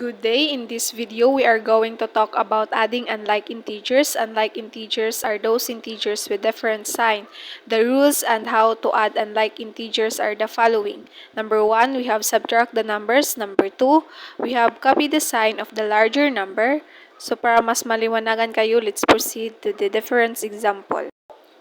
Good day. In this video, we are going to talk about adding unlike integers. Unlike integers are those integers with different sign. The rules and how to add unlike integers are the following. Number 1, we have subtract the numbers. Number 2, we have copy the sign of the larger number. So para mas maliwanagan kayo, let's proceed to the difference example.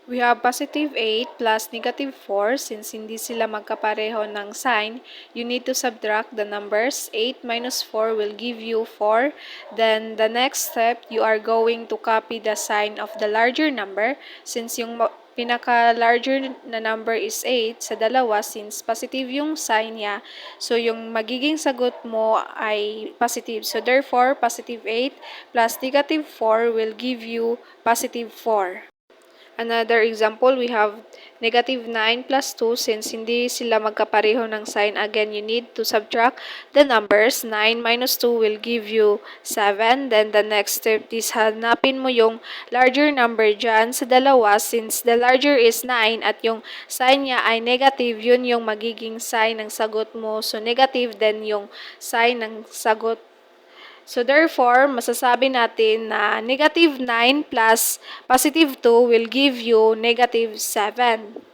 We have positive 8 plus negative 4. Since hindi sila magkapareho ng sign, you need to subtract the numbers. 8 minus 4 will give you 4. Then, the next step, you are going to copy the sign of the larger number. Since yung pinaka-larger na number is 8 sa dalawa, since positive yung sign niya, so yung magiging sagot mo ay positive. So, therefore, positive 8 plus negative 4 will give you positive 4. Another example, we have negative 9 plus 2. Since hindi sila magkapareho ng sign, again, you need to subtract the numbers. 9 minus 2 will give you 7. Then, the next step is hanapin mo yung larger number dyan sa dalawa. Since the larger is 9 at yung sign niya ay negative, yun yung magiging sign ng sagot mo. So, negative, then yung sign ng sagot. So, therefore, masasabi natin na negative 9 plus positive 2 will give you negative 7.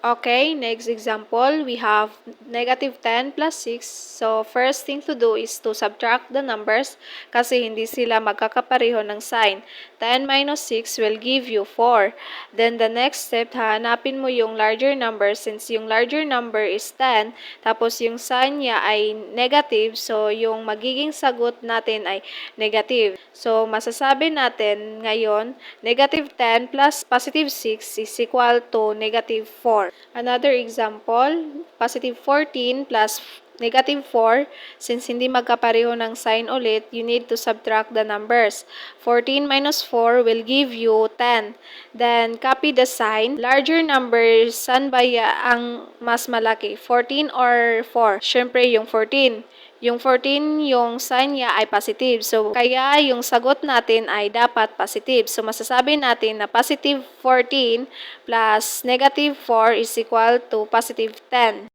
Okay, next example, we have negative 10 plus 6. So, first thing to do is to subtract the numbers kasi hindi sila magkakapareho ng sign. 10 minus 6 will give you 4. Then, the next step, hanapin mo yung larger number since yung larger number is 10. Tapos, yung sign niya ay negative. So, yung magiging sagot natin ay negative. So, masasabi natin ngayon, negative 10 plus positive 6 is equal to negative 4. Another example, positive 14 plus negative 4. Since hindi magkapareho ng sign ulit, you need to subtract the numbers. 14 minus 4 will give you 10. Then, copy the sign. Larger numbers, saan ba ang mas malaki? 14 or 4? Siyempre, yung 14. Yung 14, yung sign niya ay positive. So, kaya yung sagot natin ay dapat positive. So, masasabi natin na positive 14 plus negative 4 is equal to positive 10.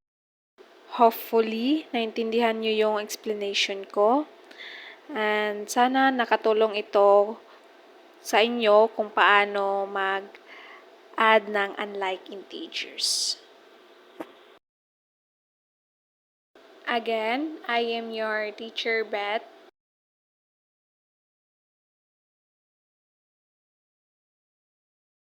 Hopefully, naintindihan nyo yung explanation ko. And sana nakatulong ito sa inyo kung paano mag-add ng unlike integers. Again, I am your teacher, Beth.